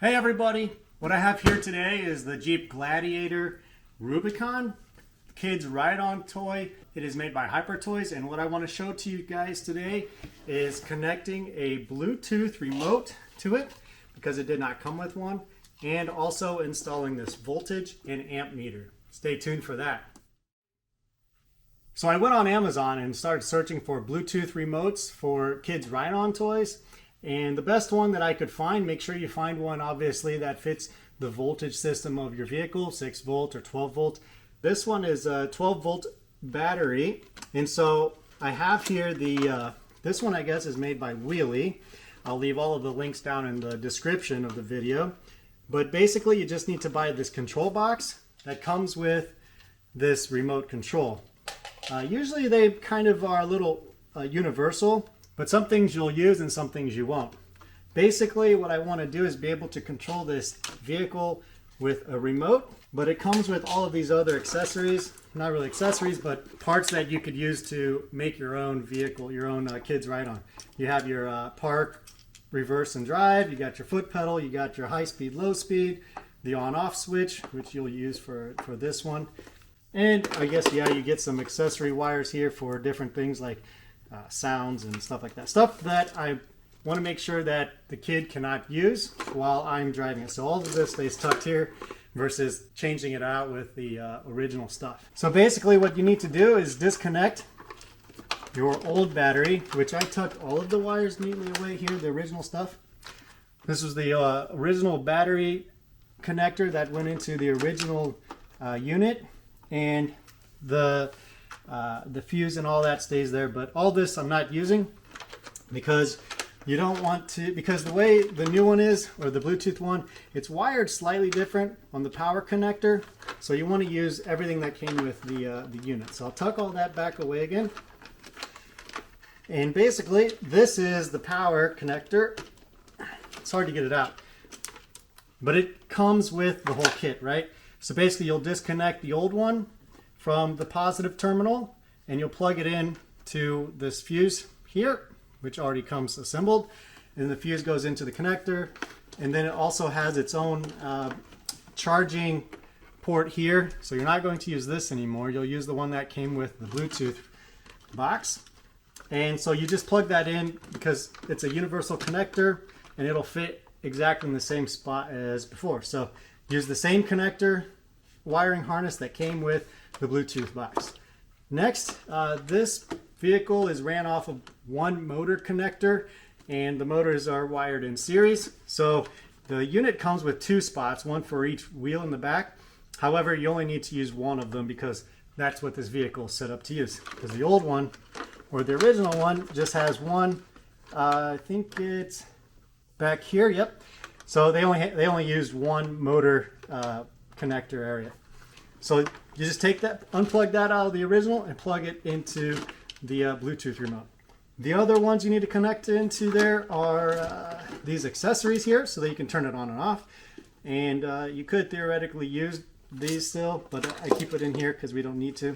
Hey everybody, what I have here today is the Jeep Gladiator Rubicon Kids Ride-On toy. It is made by Hyper Toys, and what I want to show to you guys today is connecting a Bluetooth remote to it because it did not come with one, and also installing this voltage and amp meter. Stay tuned for that. So I went on Amazon and started searching for Bluetooth remotes for kids ride-on toys. And the best one that I could find, make sure you find one obviously that fits the voltage system of your vehicle, 6 volt or 12 volt. This one is a 12 volt battery. And so I have here this one I guess is made by Wheelie. I'll leave all of the links down in the description of the video. But basically you just need to buy this control box that comes with this remote control. Usually they kind of are a little universal. But some things you'll use and some things you won't. Basically, what I want to do is be able to control this vehicle with a remote, but it comes with all of these other accessories, not really accessories, but parts that you could use to make your own vehicle, your own kids ride on. You have your park, reverse and drive, you got your foot pedal, you got your high speed, low speed, the on-off switch, which you'll use for this one. And I guess, yeah, you get some accessory wires here for different things like sounds and stuff like that. Stuff that I want to make sure that the kid cannot use while I'm driving it. So all of this stays tucked here versus changing it out with the original stuff. So basically what you need to do is disconnect your old battery, which I tucked all of the wires neatly away here, the original stuff. This was the original battery connector that went into the original unit, and the fuse and all that stays there, but all this I'm not using because you don't want to, because the way the new one is, or the Bluetooth one, it's wired slightly different on the power connector, so you want to use everything that came with the unit. So I'll tuck all that back away again, and basically this is the power connector. It's hard to get it out, but it comes with the whole kit, right? So basically you'll disconnect the old one from the positive terminal, and you'll plug it in to this fuse here, which already comes assembled, and the fuse goes into the connector, and then it also has its own charging port here. So you're not going to use this anymore, you'll use the one that came with the Bluetooth box. And so you just plug that in because it's a universal connector and it'll fit exactly in the same spot as before. So use the same connector wiring harness that came with the Bluetooth box. Next, this vehicle is ran off of one motor connector, and the motors are wired in series. So the unit comes with 2 spots, one for each wheel in the back. However, you only need to use one of them because that's what this vehicle is set up to use. Because the old one, or the original one, just has one. I think it's back here. Yep. So they only used one motor connector area. So you just take that, unplug that out of the original and plug it into the Bluetooth remote. The other ones you need to connect into there are these accessories here, so that you can turn it on and off. And you could theoretically use these still, but I keep it in here because we don't need to.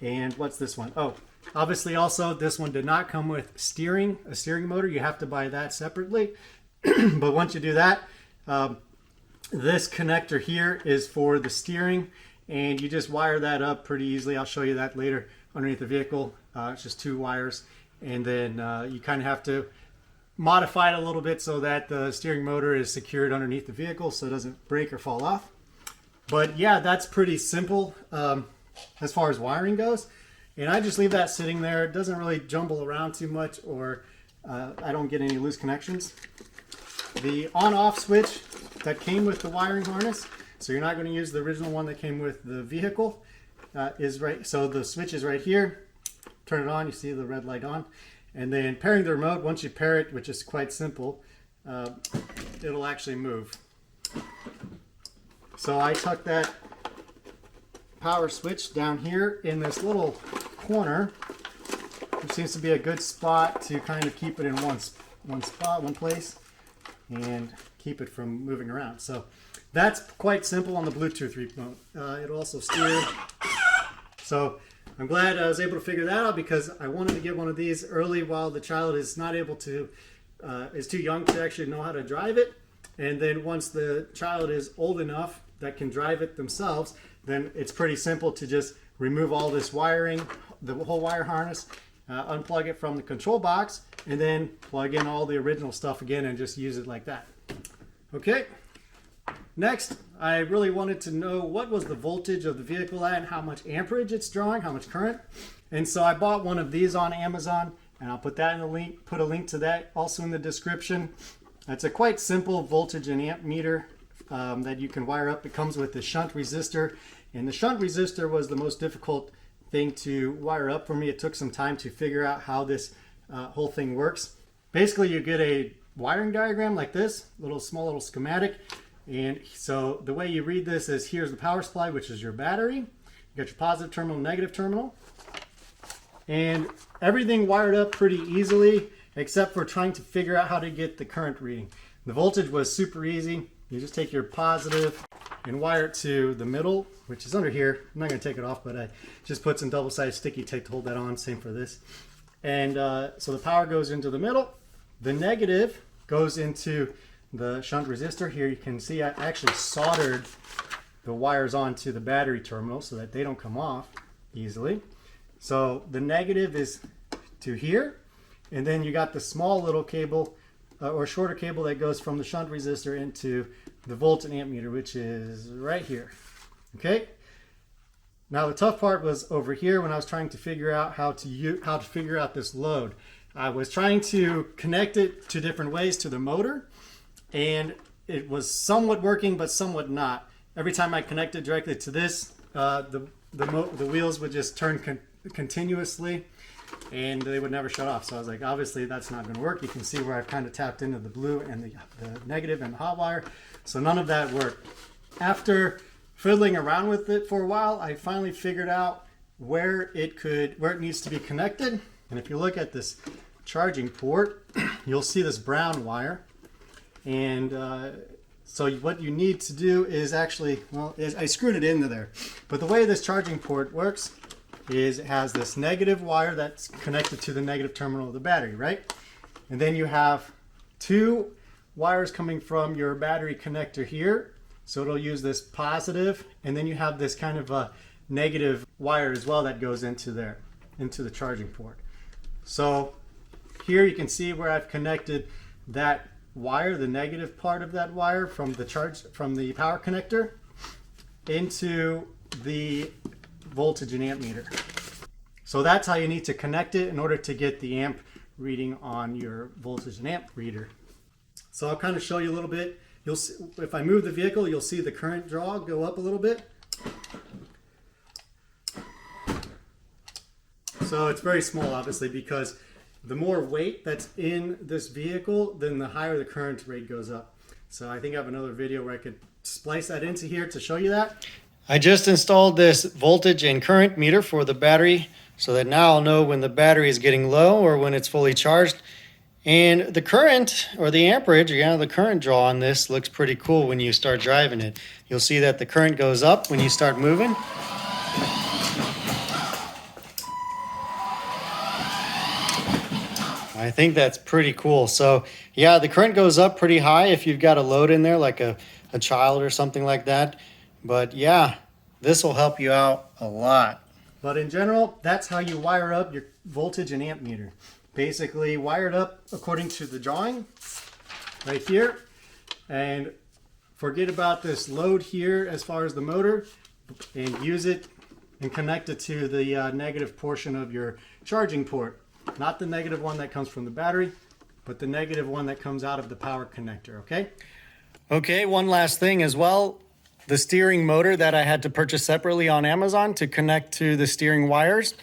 And what's this one? Oh, obviously also this one did not come with a steering motor. You have to buy that separately. But once you do that, this connector here is for the steering. And you just wire that up pretty easily. I'll show you that later underneath the vehicle. It's just 2 wires. And then you kind of have to modify it a little bit so that the steering motor is secured underneath the vehicle so it doesn't break or fall off. But yeah, that's pretty simple as far as wiring goes. And I just leave that sitting there. It doesn't really jumble around too much, or I don't get any loose connections. The on-off switch that came with the wiring harness, so you're not going to use the original one that came with the vehicle, is right. So the switch is right here. Turn it on, you see the red light on. And then pairing the remote, once you pair it, which is quite simple, it'll actually move. So I tuck that power switch down here in this little corner, which seems to be a good spot to kind of keep it in one spot, one place, and keep it from moving around. So that's quite simple on the Bluetooth remote. It'll also steer. So I'm glad I was able to figure that out because I wanted to get one of these early while the child is not able to, is too young to actually know how to drive it. And then once the child is old enough that can drive it themselves, then it's pretty simple to just remove all this wiring, the whole wire harness, unplug it from the control box, and then plug in all the original stuff again and just use it like that. Okay. Next, I really wanted to know what was the voltage of the vehicle at and how much amperage it's drawing, how much current. And so I bought one of these on Amazon, and I'll put that in the link, put a link to that also in the description. It's a quite simple voltage and amp meter that you can wire up. It comes with the shunt resistor, and the shunt resistor was the most difficult thing to wire up for me. It took some time to figure out how this whole thing works. Basically, you get a wiring diagram like this, small little schematic. And so the way you read this is here's the power supply, which is your battery. You got your positive terminal, negative terminal. And everything wired up pretty easily, except for trying to figure out how to get the current reading. The voltage was super easy. You just take your positive and wire it to the middle, which is under here. I'm not going to take it off, but I just put some double-sided sticky tape to hold that on. Same for this. And so the power goes into the middle. The negative goes into the shunt resistor. Here you can see I actually soldered the wires onto the battery terminal so that they don't come off easily. So the negative is to here, and then you got the small little cable or shorter cable that goes from the shunt resistor into the volt and amp meter, which is right here. Okay. Now the tough part was over here when I was trying to figure out how to figure out this load. I was trying to connect it to different ways to the motor, and it was somewhat working, but somewhat not. Every time I connected directly to this, the wheels would just turn continuously, and they would never shut off. So I was like, obviously that's not going to work. You can see where I've kind of tapped into the blue and the negative and the hot wire. So none of that worked. After fiddling around with it for a while, I finally figured out where it needs to be connected. And if you look at this charging port, you'll see this brown wire. And so what you need to do is actually, I screwed it into there. But the way this charging port works is it has this negative wire that's connected to the negative terminal of the battery, right? And then you have two wires coming from your battery connector here. So it'll use this positive, and then you have this kind of a negative wire as well that goes into there, into the charging port. So here you can see where I've connected that wire, the negative part of that wire from the power connector into the voltage and amp meter. So that's how you need to connect it in order to get the amp reading on your voltage and amp reader. So I'll kind of show you a little bit. You'll see, if I move the vehicle, you'll see the current draw go up a little bit. So it's very small, obviously, because the more weight that's in this vehicle, then the higher the current rate goes up. So I think I have another video where I could splice that into here to show you that. I just installed this voltage and current meter for the battery so that now I'll know when the battery is getting low or when it's fully charged. And the current, or the amperage, the current draw on this looks pretty cool when you start driving it. You'll see that the current goes up when you start moving. I think that's pretty cool. So yeah, the current goes up pretty high if you've got a load in there, like a child or something like that. But yeah, this will help you out a lot. But in general, that's how you wire up your voltage and amp meter. Basically wired up according to the drawing right here, and forget about this load here as far as the motor, and use it and connect it to the negative portion of your charging port. Not the negative one that comes from the battery, but the negative one that comes out of the power connector, okay? Okay, one last thing as well. The steering motor that I had to purchase separately on Amazon to connect to the steering wires.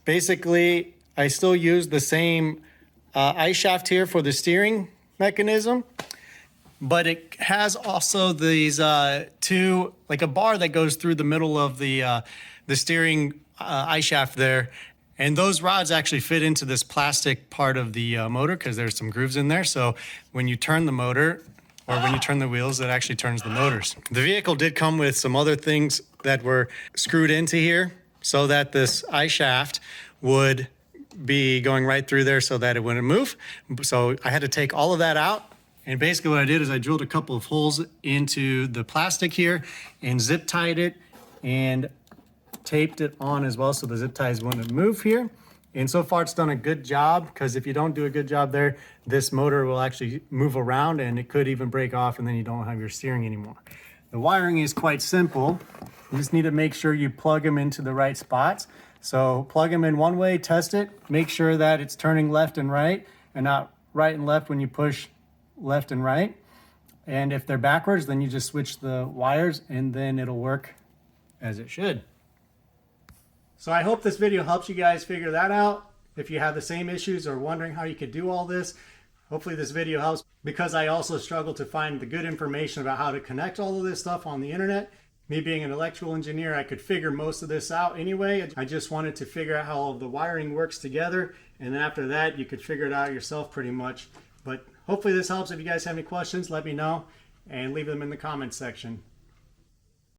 Basically, I still use the same eye shaft here for the steering mechanism, but it has also these two, like a bar that goes through the middle of the steering eye shaft there. And those rods actually fit into this plastic part of the motor because there's some grooves in there. So when you turn the motor, or when you turn the wheels, it actually turns the motors. The vehicle did come with some other things that were screwed into here so that this eye shaft would be going right through there so that it wouldn't move. So I had to take all of that out And basically what I did is I drilled a couple of holes into the plastic here and zip tied it and taped it on as well so the zip ties wouldn't move here. And so far it's done a good job, because if you don't do a good job there, this motor will actually move around and it could even break off, and then you don't have your steering anymore. The wiring is quite simple. You just need to make sure you plug them into the right spots. So plug them in one way, test it, make sure that it's turning left and right and not right and left when you push left and right. And if they're backwards, then you just switch the wires and then it'll work as it should. So I hope this video helps you guys figure that out. If you have the same issues or wondering how you could do all this, hopefully this video helps, because I also struggle to find the good information about how to connect all of this stuff on the internet. Me being an electrical engineer, I could figure most of this out anyway. I just wanted to figure out how all the wiring works together, and then after that you could figure it out yourself pretty much. But hopefully this helps. If you guys have any questions, let me know and leave them in the comments section.